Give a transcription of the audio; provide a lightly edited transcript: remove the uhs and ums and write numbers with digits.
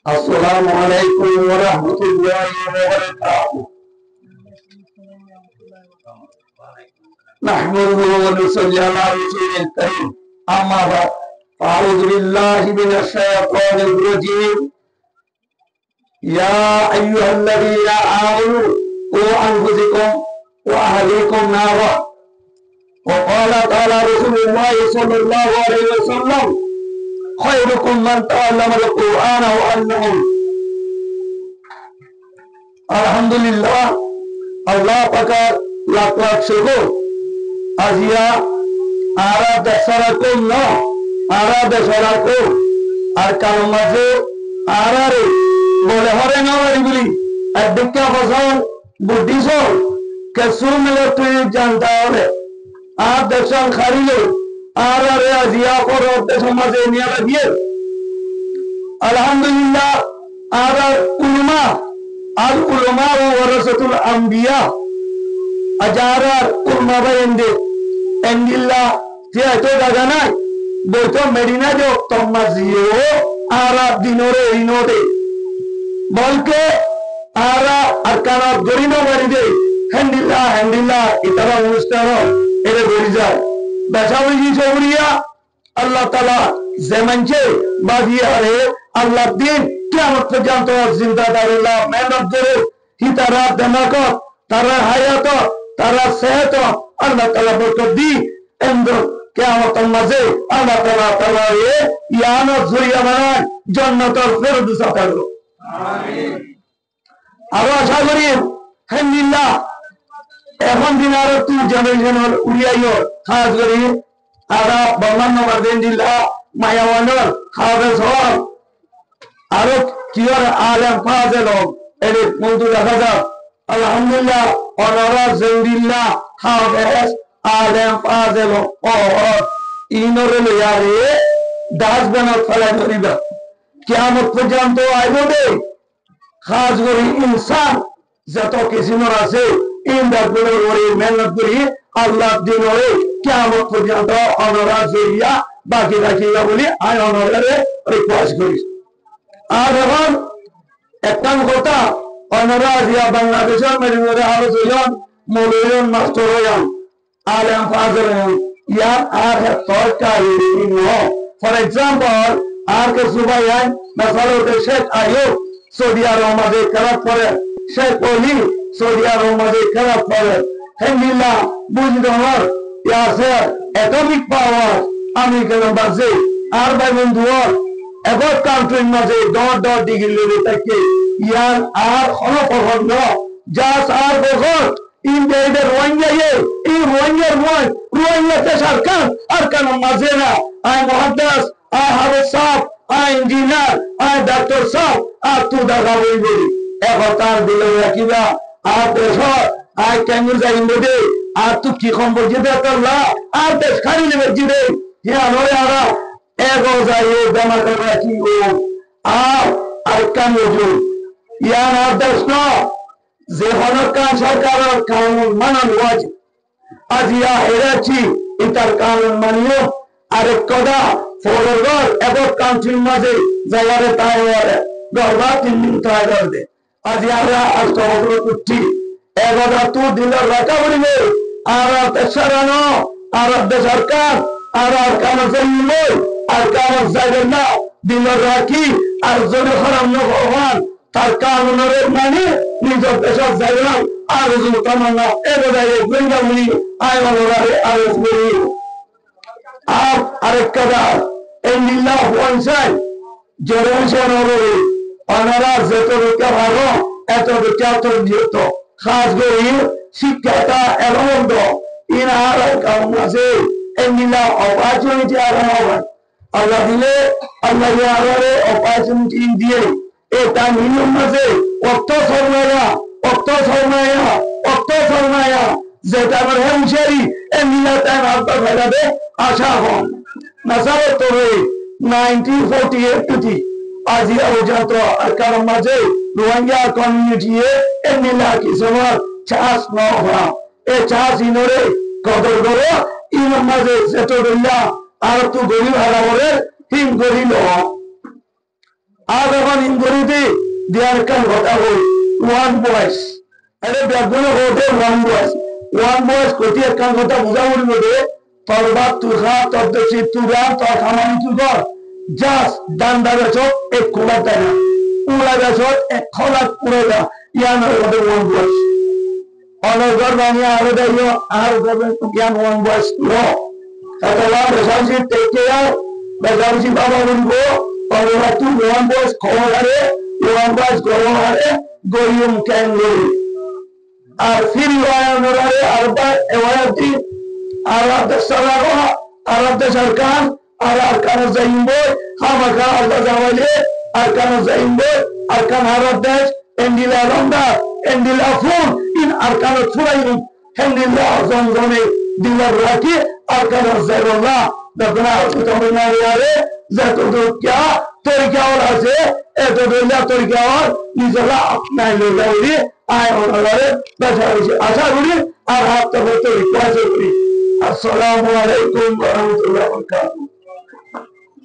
السلام عليكم ورحمة الله وبركاته. نحمده ونصلي على رسوله الكريم. أما بعد أعوذ بالله من الشيطان الرجيم. يا أيها الذين آمنوا قوا أنفسكم وأهليكم نارا. وقال تعالى رسول الله صلى الله عليه وسلم خيركم من تعلم القرآن وعلمه. আলহামদুলিল্লাহ, আল্লাহ পাকের লাখ লাখ শুকর। আজিয়া আরা দেশারাকুম ন আরা দেশারাকুম আর কারো মাঝে আরারে বলে হরে নবারি বলি আর দীক্ষা ফসল বুদ্ধিস কেসু মিলে তুই জানতে হবে আর দেশন খারিলে আরারে আজিয়া পর দেশের মাঝে নিয়ে লাগিয়ে আলহামদুলিল্লাহ আরার উলমা al ulama warasatul anbiya ajarar ulama bayende endilla dia to daga nai boto medina jo tomazio ara dinore inode bolke ara arkana dorino baride hendilla itara অনুষ্ঠাno ere boriza basawi sobriya allah taala zemanche bagiya re allah din কিয়ামত পর্যন্ত জিন্দাদারুল্লাহ মেহনত করে কি তারা দেমাক তারা হায়াত তারা সেহত আল্লাহ তাআলা বরকত দি এন্দ কিয়ামতের মাঝে আল্লাহ তাআলা ইয়ানো জুরিয়া বানায় জান্নাতুল ফেরদৌস আতা করো আমিন। আর আশা করি আলহামদুলিল্লাহ এখন দিন আর তুই জেনারেশন উড়িয়াইও খাস করি আর বর্মান নম্বর দিল্লাহ মায়াওয়ানোর হাফেজ হল আরো কিয়ার আলেম ফাজেল এর মন্ত্র দেখা যাক আলহামদুলিল্লাহ অনারা জিন্দিল্লাহ হাফেজ আলেম ফাজেল ও ইনরে লিয়ারে দাস বানা ফলাই ধরিবা কিয়ামত পর্যন্ত আইবো খাস করে ইনসান যত কিসিমর আছে ইনদার করে মেহনত করি আল্লাহ দিন ওরে কিয়ামত পর্যন্ত অনারা জেরিয়া বাকি রাখিয়া বলি আই অনারে রিকোয়েস্ট করি। আর এখন একটা কথা অনারা জিয়া বাংলাদেশের মেডিকেলে আরো দুজন মৌলভীন মাস্টার হইয়ান আলেম ফাজল ইয়ার আর সরকারি ফর এক্সাম্পল আর কে সুবাই আইন মেসালতে শেখ আইয়ুব সৌদি আরব মাঝে খারাপ করে শেখ অলি সৌদি আরব মাঝে খারাপ করে আলহামদুলিল্লাহ বুঝতে হওয়ার ইয়াসে অ্যাটমিক পাওয়ার আমেরিকান বাজে আর ভাই বন্ধু এবার কান্ট্রির মাঝে 10 ডিগ্রি লেভেল থেকে ইয়ার আর অনপহন জাস আর বছর ইন্ডিয়ার রোহিঙ্গা এই রোহিঙ্গার ময় রোহিঙ্গাতে সরকার আর কেন মাঝে না আই মহাদাস আই হাফেজ সাহেব আই ইঞ্জিনিয়ার আই ডাক্তার সাহেব আর তু দেখা বলবি এবার তার দিলে রাখিবা আর দেশ আই কেমন যাই দে আর তু কি কম বলছি দেখলা আর দেশ খালি নেবে জিরে হ্যাঁ নয় আরা ego zaye demokrati o arkan ojo yan adashno je honokan sarkarar kanun manan wajib ajiya herachi itar kanun maniyo arek koda forward ego country maze jayare tayare gorba tin tayar de ajiyara astobro kutti ego da tu dilar raka bolibe ara tesarano ara de sarkar ara kanun zayimo আর কারণ যাইবেন না দিন রাখি আর যদি হারাম না ভগবান তার কারণের মানে নিজের দেশের যাইবেন আর যদি তামান্না এবারে বৃন্দাবনী আয় বলারে আর বলি আর আরেক কথা এই লীলা ওয়ানসাই জেনারেশন হবে অনারা যত বিকা ভালো এত বিকা তো দিত খাস করে শিক্ষাটা এরকম ইন আর কারণ আছে এই লীলা অপরচুনিটি আর হবে আল্লাহ দিলে আল্লাহ ইয়ারে অপরচুনিটি দিয়ে এটা নিয়ম মাঝে অর্থ সরমায়া যেটা আমার হেমশারি এই মিলাতে আব্বা ফেরাবে আশা হন নাসারে তবে 1948 থেকে আজি পর্যন্ত আর কারণ মাঝে রোহিঙ্গা কমিউনিটি এই মিলা কি সময় চাষ ন হওয়া এই চাষ ইনরে কদর করো ইন মাঝে সেটা আর তু গরিব হারা বলে তিন গরিব আর in Goridi, they are come one voice. And if they are going to hold one voice. One voice, Kotia can go to Muzawuri, Torbat to heart of the ship to run, or Hamani to God. Just done the shot, a Kulatana. Ula the shot, a Kolat Kurada, Yana over one voice. Honor God, Vania, one voice, no. Katawa Rajanji take care, Rajanji Baba will go, or you have to one voice call her, one voice go on, go you can go. Our feel Arba, Evarati, Arab the Sarava, Arab the Sarkan, Arkan Zaimbo, Hamaka Zawale, Arkan Zaimbo, Arkan Haradesh, Endila Ronda, Endila Food, in Arkan Turayu, Endila Zonzone, Dilaraki, Arkan Zerola, the Bra Tominariare, Zatodokia, Torika, Etodola Torika, Nizala, Nailu, I honor but I have to request it. Assalamu alaikum wa rahmatullahi wa barakatuh.